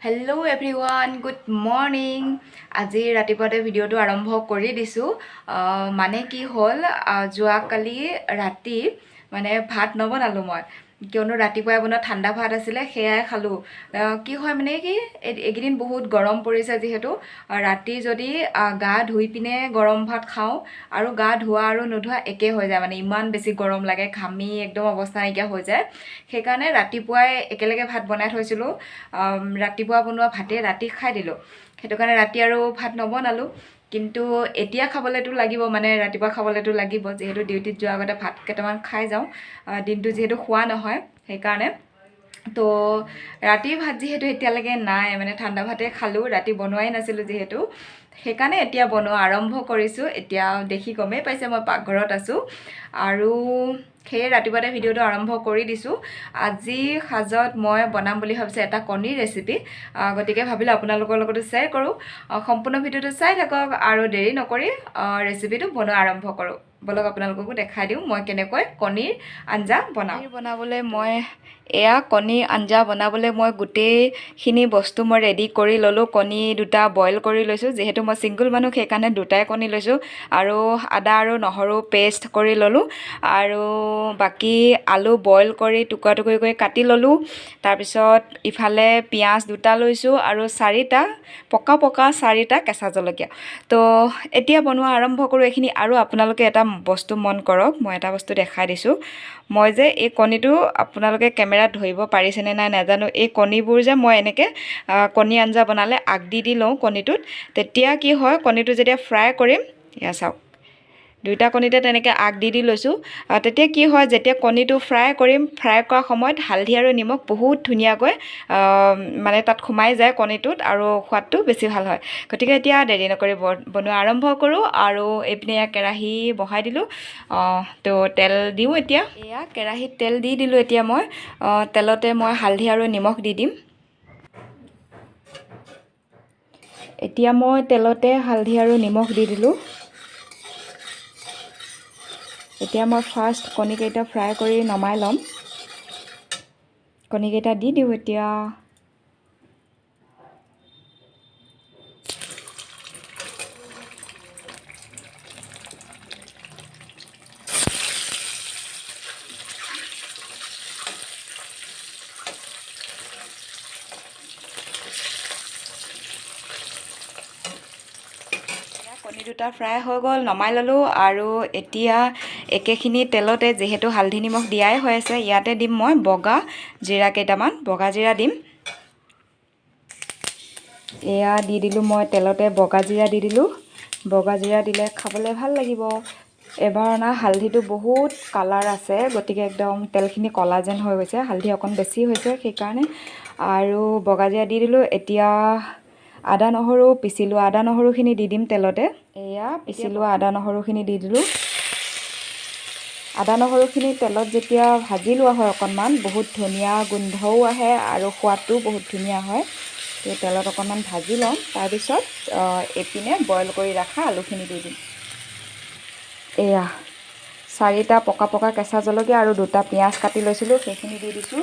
Hello' everyone, good morning. আজি ৰাতিপুৱাতে ভিডিঅ'টো আৰম্ভ কৰি দিছোঁ। মানে কি হ'ল, যোৱাকালি ৰাতি ভাত নবনালোঁ মই, কিয়নো ৰাতিপুৱাই বনোৱা ঠাণ্ডা ভাত আছিলে, সেয়াই খালোঁ। কি হয় কি এইকেইদিন বহুত গৰম পৰিছে, যিহেতু ৰাতি যদি গা ধুই পিনে গৰম ভাত খাওঁ আৰু গা ধোৱা আৰু নোধোৱা একে হৈ যায়, ইমান বেছি গৰম লাগে, ঘামি একদম অৱস্থা নাইকিয়া হৈ যায়। সেইকাৰণে ৰাতিপুৱাই একেলগে ভাত বনাই থৈছিলোঁ। ৰাতিপুৱা বনোৱা ভাতে ৰাতি খাই দিলোঁ, সেইটো কাৰণে ৰাতি আৰু ভাত নবনালোঁ। কিন্তু এতিয়া খাবলৈতো লাগিব, ৰাতিপুৱা খাবলৈতো লাগিব, যিহেতু ডিউটিত যোৱাৰ আগতে ভাত কেইটামান খাই যাওঁ, দিনটো যিহেতু খোৱা নহয় সেইকাৰণে। তো ৰাতিৰ ভাত যিহেতু এতিয়ালৈকে নাই, ঠাণ্ডা ভাতে খালোঁ, ৰাতি বনোৱাই নাছিলোঁ যিহেতু, সেইকাৰণে এতিয়া বনোৱা আৰম্ভ কৰিছোঁ। এতিয়া দেখি গমেই পাইছে মই পাকঘৰত আছোঁ, আৰু সেয়ে ৰাতিপুৱাতে ভিডিঅ'টো আৰম্ভ কৰি দিছোঁ। আজি সাজত মই বনাম বুলি ভাবিছোঁ এটা কণীৰ ৰেচিপি, গতিকে ভাবিলোঁ আপোনালোকৰ লগতো শ্বেয়াৰ কৰোঁ। সম্পূৰ্ণ ভিডিঅ'টো চাই থাকক আৰু দেৰি নকৰি ৰেচিপিটো বনোৱা আৰম্ভ কৰোঁ। বলক আপোনালোককো দেখাই দিওঁ মই কেনেকৈ কণীৰ আঞ্জা বনাওঁ। বনাবলৈ মই কণীৰ আঞ্জা বনাবলৈ মই গোটেইখিনি বস্তু মই ৰেডি কৰি ল'লোঁ। কণী দুটা বইল কৰি লৈছোঁ, যিহেতু মই ছিংগল মানুহ সেইকাৰণে দুটাই কণী লৈছোঁ, আৰু আদা আৰু নহৰু পেষ্ট কৰি ল'লোঁ, আৰু বাকী আলু বইল কৰি টুকুৰা টুকুৰি কৰি কাটি ল'লোঁ। তাৰপিছত ইফালে পিঁয়াজ দুটা লৈছোঁ আৰু চাৰিটা কেঁচা জলকীয়া। তো এতিয়া বনোৱা আৰম্ভ কৰোঁ এইখিনি। আৰু আপোনালোকে এটা বস্তু মন কৰক, মই এটা বস্তু দেখাই দিছোঁ। মই যে এই কণীটো আপোনালোকে কেমেৰাত ধৰিব পাৰিছেনে নাই নাজানো, এই কণীবোৰ যে মই এনেকৈ কণী আঞ্জা বনালে আগ দি লওঁ কণীটোত, তেতিয়া কি হয়, কণীটো যেতিয়া ফ্ৰাই কৰিম, এয়া চাওক, দুইটা কণীতে তেনেকৈ আগ দি লৈছোঁ। তেতিয়া কি হয়, যেতিয়া কণীটো ফ্ৰাই কৰিম, ফ্ৰাই কৰা সময়ত হালধি আৰু নিমখ বহুত ধুনীয়াকৈ তাত সোমাই যায় কণীটোত, আৰু সোৱাদটো বেছি ভাল হয়। গতিকে এতিয়া দেৰি নকৰি বনোৱা আৰম্ভ কৰোঁ। আৰু এইপিনে কেৰাহী বহাই দিলোঁ, তো তেল দিওঁ এতিয়া। কেৰাহীত তেল দি দিলোঁ। এতিয়া মই তেলতে মই হালধি আৰু নিমখ দি দিম। এতিয়া মই তেলতে হালধি আৰু নিমখ দি দিলোঁ। এতিয়া মই ফাৰ্ষ্ট কণীকেইটা ফ্ৰাই কৰি নমাই ল'ম। কণীকেইটা দি দিওঁ এতিয়া। কণী দুটা ফ্ৰাই হৈ গ'ল, নমাই ল'লোঁ। আৰু এতিয়া একেখিনি তেলতে, যিহেতু হালধি নিমখ দিয়াই হৈ আছে, ইয়াতে দিম মই বগা জিৰা কেইটামান, বগা জিৰা দিম। এয়া দি দিলোঁ মই তেলতে বগা জিৰা দি দিলোঁ। বগা জিৰা দিলে খাবলৈ ভাল লাগিব। এবাৰ অনা হালধিটো বহুত কালাৰ আছে, গতিকে একদম তেলখিনি ক'লা যেন হৈ গৈছে, হালধি অকণ বেছি হৈছে সেইকাৰণে। আৰু বগা জিৰা দি দিলোঁ। এতিয়া আদা নহৰু পিচিলোঁ, আদা নহৰুখিনি দি দিম তেলতে। এয়া পিচিলোঁ আদা নহৰুখিনি দি দিলোঁ। আদা নহৰুখিনি তেলত যেতিয়া ভাজি লোৱা হয় অকণমান, বহুত ধুনীয়া গোন্ধও আহে আৰু সোৱাদটোও বহুত ধুনীয়া হয়। তো তেলত অকণমান ভাজি লওঁ, তাৰপিছত এইপিনে বইল কৰি ৰখা আলুখিনি দি দিম। এয়া 4টা পকা কেঁচা জলকীয়া আৰু 2টা পিঁয়াজ কাটি লৈছিলোঁ, সেইখিনি দি দিছোঁ।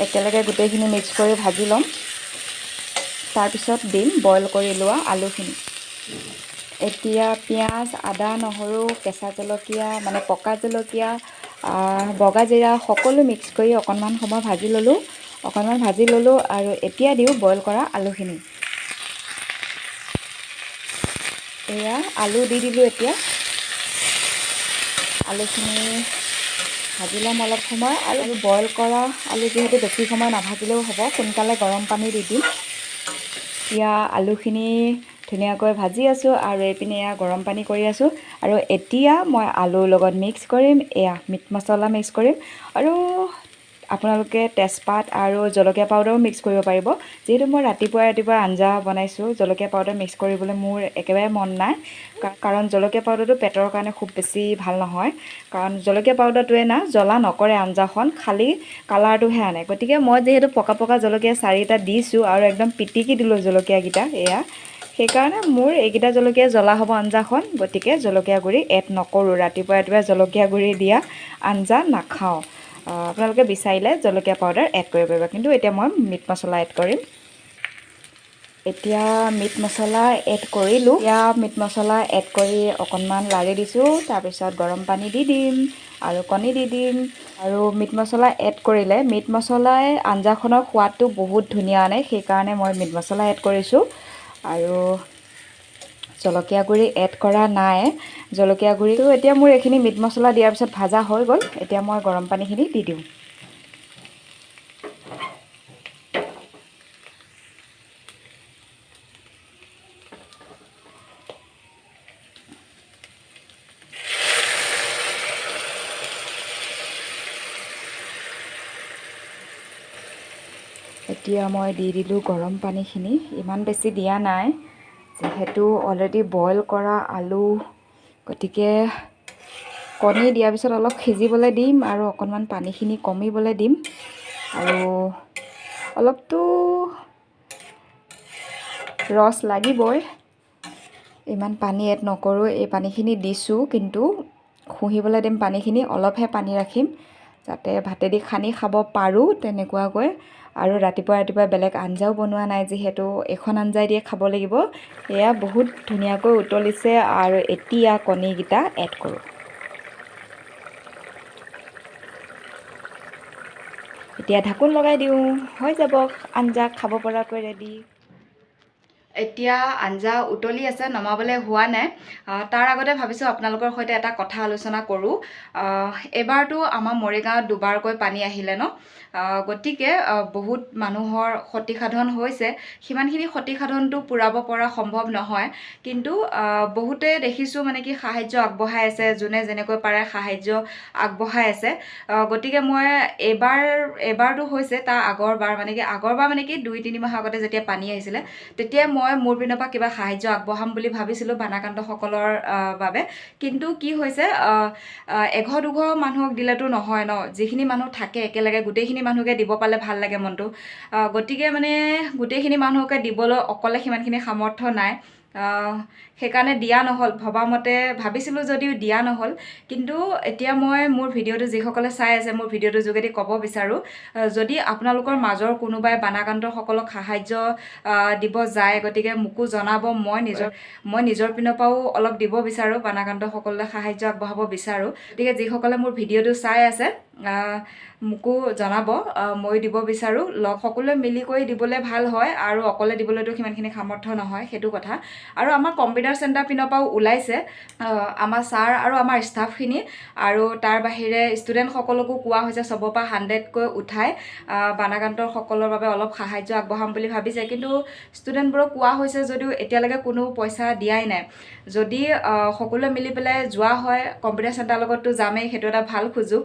একেলগে গোটেইখিনি মিক্স কৰি ভাজি ল'ম। তাৰপিছত দিম বইল কৰি লোৱা আলুখিনি। এতিয়া পিঁয়াজ, আদা, নহৰু, কেঁচা জলকীয়া পকা জলকীয়া, বগা জিৰা সকলো মিক্স কৰি অকণমান সময় ভাজি ল'লোঁ। আৰু এতিয়া দিওঁ বইল কৰা আলুখিনি। এয়া আলু দি দিলোঁ। এতিয়া আলুখিনি ভাজি ল'ম অলপ সময়, আৰু বইল কৰা আলু যিহেতু বেছি সময় নাভাজিলেও হ'ব, সোনকালে গৰম পানী দি দিম। এতিয়া আলুখিনি ধুনীয়াকৈ ভাজি আছোঁ, আৰু এইপিনে এয়া গৰম পানী কৰি আছোঁ। আৰু এতিয়া মই আলুৰ লগত মিক্স কৰিম, এয়া মিট মছলা মিক্স কৰিম, আৰু আপোনালোকে তেজপাত আৰু জলকীয়া পাউডাৰো মিক্স কৰিব পাৰিব। যিহেতু মই ৰাতিপুৱা আঞ্জা বনাইছোঁ, জলকীয়া পাউডাৰ মিক্স কৰিবলৈ মোৰ একেবাৰে মন নাই, কাৰণ জলকীয়া পাউডাৰটো পেটৰ কাৰণে খুব বেছি ভাল নহয়। কাৰণ জলকীয়া পাউডাৰটোৱে জ্বলা নকৰে আঞ্জাখন, খালী কালাৰটোহে আনে। গতিকে মই যিহেতু পকা জলকীয়া 4টা দিছোঁ, আৰু একদম পিটিকি দিলোঁ জলকীয়াকেইটা, সেইকাৰণে মোৰ এইকেইটা জলকীয়া জ্বলা হ'ব আঞ্জাখন। গতিকে জলকীয়া গুড়ি এড নকৰোঁ, ৰাতিপুৱা জলকীয়া গুড়ি দিয়া আঞ্জা নাখাওঁ। আপোনালোকে বিচাৰিলে জলকীয়া পাউডাৰ এড কৰিব পাৰিব, কিন্তু এতিয়া মই মিট মছলা এড কৰিম। এতিয়া মিট মছলা এড কৰিলোঁ। এতিয়া মিট মছলা এড কৰি অকণমান লাৰি দিছোঁ। তাৰপিছত গৰম পানী দি দিম আৰু কণী দি দিম। আৰু মিট মছলা এড কৰিলে মিট মছলাই আঞ্জাখনৰ সোৱাদটো বহুত ধুনীয়া আনে, সেইকাৰণে মই মিট মছলা এড কৰিছোঁ। আৰু জলকীয়া গুড়ি এড কৰা নাই। জলকীয়া গুড়িটো এতিয়া মোৰ এইখিনি মিট মছলা দিয়াৰ পিছত ভাজা হৈ গ'ল। এতিয়া মই গৰম পানীখিনি দি দিওঁ। এতিয়া মই দি দিলোঁ গৰম পানীখিনি। ইমান বেছি দিয়া নাই, যিহেতু অলৰেডি বইল কৰা আলু, গতিকে কণী দিয়াৰ পিছত অলপ সিজিবলৈ দিম আৰু অকণমান পানীখিনি কমিবলৈ দিম। আৰু অলপতো ৰস লাগিবই, ইমান পানী এড নকৰোঁ। এই পানীখিনি দিছোঁ, কিন্তু শুহিবলৈ দিম পানীখিনি। অলপহে পানী ৰাখিম, যাতে ভাতেদি সানি খাব পাৰোঁ তেনেকুৱাকৈ। আৰু ৰাতিপুৱা বেলেগ আঞ্জাও বনোৱা নাই, যিহেতু এখন আঞ্জাই দিয়ে খাব লাগিব। এয়া বহুত ধুনীয়াকৈ উতলিছে আৰু এতিয়া কণীকেইটা এড কৰোঁ। এতিয়া ঢাকোন লগাই দিওঁ, হৈ যাব আঞ্জা খাব পৰাকৈ ৰেডি। এতিয়া আঞ্জা উতলি আছে, নমাবলৈ হোৱা নাই। তাৰ আগতে ভাবিছোঁ আপোনালোকৰ সৈতে এটা কথা আলোচনা কৰোঁ। এইবাৰতো আমাৰ মৰিগাঁৱত দুবাৰকৈ পানী আহিলে ন, গতিকে বহুত মানুহৰ ক্ষতিসাধন হৈছে। সিমানখিনি ক্ষতিসাধনটো পূৰাব পৰা সম্ভৱ নহয়, কিন্তু বহুতে দেখিছোঁ মানে কি সাহাৰ্য আগবঢ়াই আছে, যোনে যেনেকৈ পাৰে সাহাৰ্য আগবঢ়াই আছে। গতিকে মই এবাৰটো হৈছে, তাৰ আগৰবাৰ মানে কি 2-3 মাহৰ আগতে যেতিয়া পানী আহিছিলে, তেতিয়াই মই মোৰ পিনৰ পৰা কিবা সাহাৰ্য আগবঢ়াম বুলি ভাবিছিলোঁ বানাক্ৰান্তসকলৰ বাবে। কিন্তু কি হৈছে, এঘৰ-দুঘৰ মানুহক দিলেতো নহয় ন, যিখিনি মানুহ থাকে একেলগে গোটেইখিনি মানুহকে দিব পালে ভাল লাগে মনটো। গতিকে মানে গোটেইখিনি মানুহকে দিবলৈ অকলে সিমানখিনি সামৰ্থ্য নাই, সেইকাৰণে দিয়া নহ'ল। ভবামতে ভাবিছিলোঁ যদিও দিয়া নহ'ল। কিন্তু এতিয়া মই মোৰ ভিডিঅ'টো যিসকলে চাই আছে, মোৰ ভিডিঅ'টোৰ যোগেদি ক'ব বিচাৰোঁ, যদি আপোনালোকৰ মাজৰ কোনোবাই বানাক্ৰান্তসকলক সাহাৰ্য দিব যায়, গতিকে মোকো জনাব। মই নিজৰ পিনৰ পৰাও অলপ দিব বিচাৰোঁ, বানাক্ৰান্তসকললৈ সাহাৰ্য আগবঢ়াব বিচাৰোঁ। গতিকে যিসকলে মোৰ ভিডিঅ'টো চাই আছে, মোকো জনাব, ময়ো দিব বিচাৰোঁ। সকলোৱে মিলি কৰি দিবলৈ ভাল হয়, আৰু অকলে দিবলৈতো সিমানখিনি সামৰ্থ্য নহয়, সেইটো কথা। আৰু আমাৰ কম্পিউটাৰ চেণ্টাৰ পিনৰ পৰাও ওলাইছে, আমাৰ ছাৰ আৰু আমাৰ ষ্টাফখিনি, আৰু তাৰ বাহিৰে ষ্টুডেণ্টসকলকো কোৱা হৈছে চবৰ পৰা 100কৈ উঠাই বানাক্ৰান্তসকলৰ বাবে অলপ সাহাৰ্য আগবঢ়াম বুলি ভাবিছে। কিন্তু ষ্টুডেণ্টবোৰক কোৱা হৈছে যদিও এতিয়ালৈকে কোনো পইচা দিয়াই নাই। যদি সকলোৱে মিলি পেলাই যোৱা হয়, কম্পিউটাৰ চেণ্টাৰৰ লগততো যামেই, সেইটো এটা ভাল সুযোগ।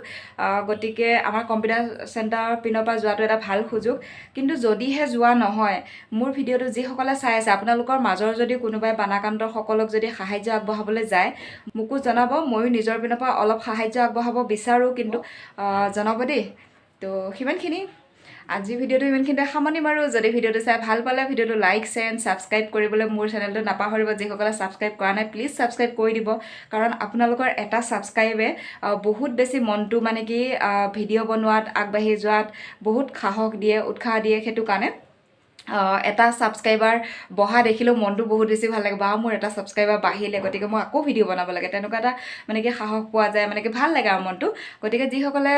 গতিকে আমাৰ কম্পিউটাৰ চেণ্টাৰৰ পিনৰ পৰা যোৱাটো এটা ভাল সুযোগ। কিন্তু যদিহে যোৱা নহয়, মোৰ ভিডিঅ'টো যিসকলে চাই আছে, আপোনালোকৰ মাজৰ যদি কোনোবাই বানাক্ৰান্তসকলক যদি সাহাৰ্য আগবঢ়াবলৈ যায়, মোকো জনাব। ময়ো নিজৰ পিনৰ পৰা অলপ সাহাৰ্য আগবঢ়াব বিচাৰোঁ, কিন্তু জনাব দেই। তো সিমানখিনি, আজি ভিডিঅ'টো ইমানখিনিতে সামৰণি মাৰোঁ। যদি ভিডিঅ'টো চাই ভাল পালে, ভিডিঅ'টো লাইক, শ্বেয়াৰ, ছাবস্ক্ৰাইব কৰিবলৈ মোৰ চেনেলটো নাপাহৰিব। যিসকলে ছাবস্ক্ৰাইব কৰা নাই, প্লিজ ছাবস্ক্ৰাইব কৰি দিব, কাৰণ আপোনালোকৰ এটা ছাবস্ক্ৰাইবে বহুত বেছি মনটো মানে কি ভিডিঅ' বনোৱাত, আগবাঢ়ি যোৱাত বহুত সাহস দিয়ে, উৎসাহ দিয়ে। সেইটো কাৰণে এটা ছাবস্ক্ৰাইবাৰ বঢ়া দেখিলেও মনটো বহুত বেছি ভাল লাগে, বা মোৰ এটা ছাবস্ক্ৰাইবাৰ বাঢ়িলে, গতিকে মই আকৌ ভিডিঅ' বনাব লাগে, তেনেকুৱা এটা মানে কি সাহস পোৱা যায়, মানে কি ভাল লাগে আৰু মনটো। গতিকে যিসকলে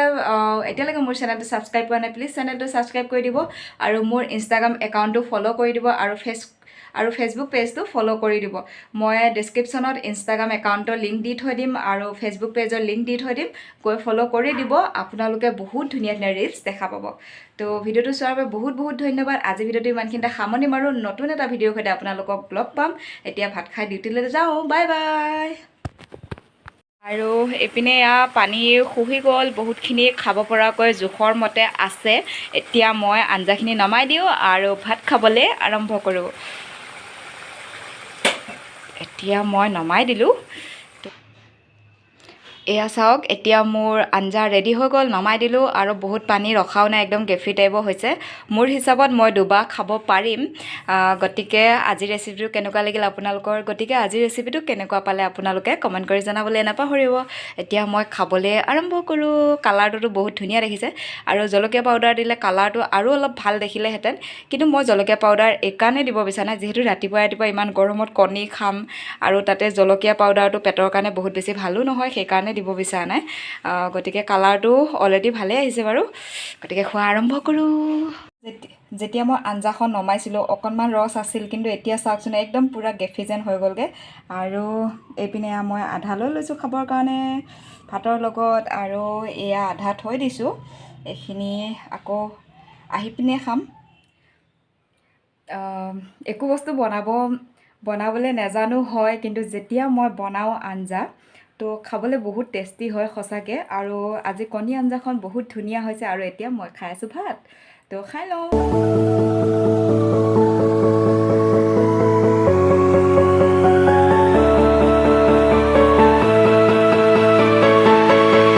এতিয়ালৈকে মোৰ চেনেলটো ছাবস্ক্ৰাইব কৰা নাই, প্লিজ চেনেলটো ছাবস্ক্ৰাইব কৰি দিব, আৰু মোৰ ইনষ্টাগ্ৰাম একাউণ্টটো ফ'ল' কৰি দিব, আৰু ফেচবুক পেজটো ফ'ল' কৰি দিব। মই ডেছক্ৰিপশ্যনত ইনষ্টাগ্ৰাম একাউণ্টৰ লিংক দি থৈ দিম, আৰু ফেচবুক পেজৰ লিংক দি থৈ দিম, গৈ ফ'ল' কৰি দিব। আপোনালোকে বহুত ধুনীয়া ধুনীয়া ৰিলছ দেখা পাব। তো ভিডিঅ'টো চোৱাৰ বাবে বহুত বহুত ধন্যবাদ। আজি ভিডিঅ'টো ইমানখিনিতে সামৰণি মাৰোঁ। নতুন এটা ভিডিঅ'ৰ সৈতে আপোনালোকক লগ পাম। এতিয়া ভাত খাই ডিউটিলৈ যাওঁ, বাই বাই। আৰু এইপিনে পানী শুহি গ'ল, বহুতখিনি খাব পৰাকৈ জোখৰ মতে আছে। এতিয়া মই আঞ্জাখিনি নমাই দিওঁ আৰু ভাত খাবলৈ আৰম্ভ কৰোঁ। এতিয়া মই নমাই দিলোঁ। এয়া চাওক এতিয়া মোৰ আঞ্জা ৰেডি হৈ গ'ল, নমাই দিলোঁ আৰু বহুত পানী ৰখাও নাই, একদম গেফি টাইপৰ হৈছে। মোৰ হিচাপত মই দুবাৰ খাব পাৰিম। গতিকে আজিৰ ৰেচিপিটো কেনেকুৱা লাগিল আপোনালোকৰ, গতিকে আজিৰ ৰেচিপিটো কেনেকুৱা পালে আপোনালোকে কমেণ্ট কৰি জনাবলৈ নাপাহৰিব। এতিয়া মই খাবলৈ আৰম্ভ কৰোঁ। কালাৰটোতো বহুত ধুনীয়া দেখিছে আৰু জলকীয়া পাউডাৰ দিলে কালাৰটো আৰু অলপ ভাল দেখিলেহেঁতেন, কিন্তু মই জলকীয়া পাউডাৰ এইকাৰণে দিব বিচৰা নাই যিহেতু ৰাতিপুৱা ৰাতিপুৱা ইমান গৰমত কণী খাম আৰু তাতে জলকীয়া পাউডাৰটো পেটৰ কাৰণে বহুত বেছি ভালো নহয়, সেইকাৰণে দিব বিচৰা নাই। গতিকে কালাৰটো অলৰেডি ভালেই আহিছে বাৰু। গতিকে খোৱা আৰম্ভ কৰোঁ। যেতিয়া মই আঞ্জাখন নমাইছিলোঁ অকণমান ৰস আছিল, কিন্তু এতিয়া চাওকচোন একদম পূৰা গেফি যেন হৈ গ'লগৈ। আৰু এইপিনে মই আধা লৈ লৈছোঁ খাবৰ কাৰণে ভাতৰ লগত, আৰু এয়া আধা থৈ দিছোঁ। এইখিনি আকৌ আহি পিনে খাম। একো বস্তু বনাবলৈ নাজানো হয়, কিন্তু যেতিয়া মই বনাওঁ আঞ্জা তো খাবলৈ বহুত টেষ্টি হয় সঁচাকৈ। আৰু আজি কণী আঞ্জাখন বহুত ধুনীয়া হৈছে আৰু এতিয়া মই খাই আছোঁ ভাত, তো খাই লওঁ।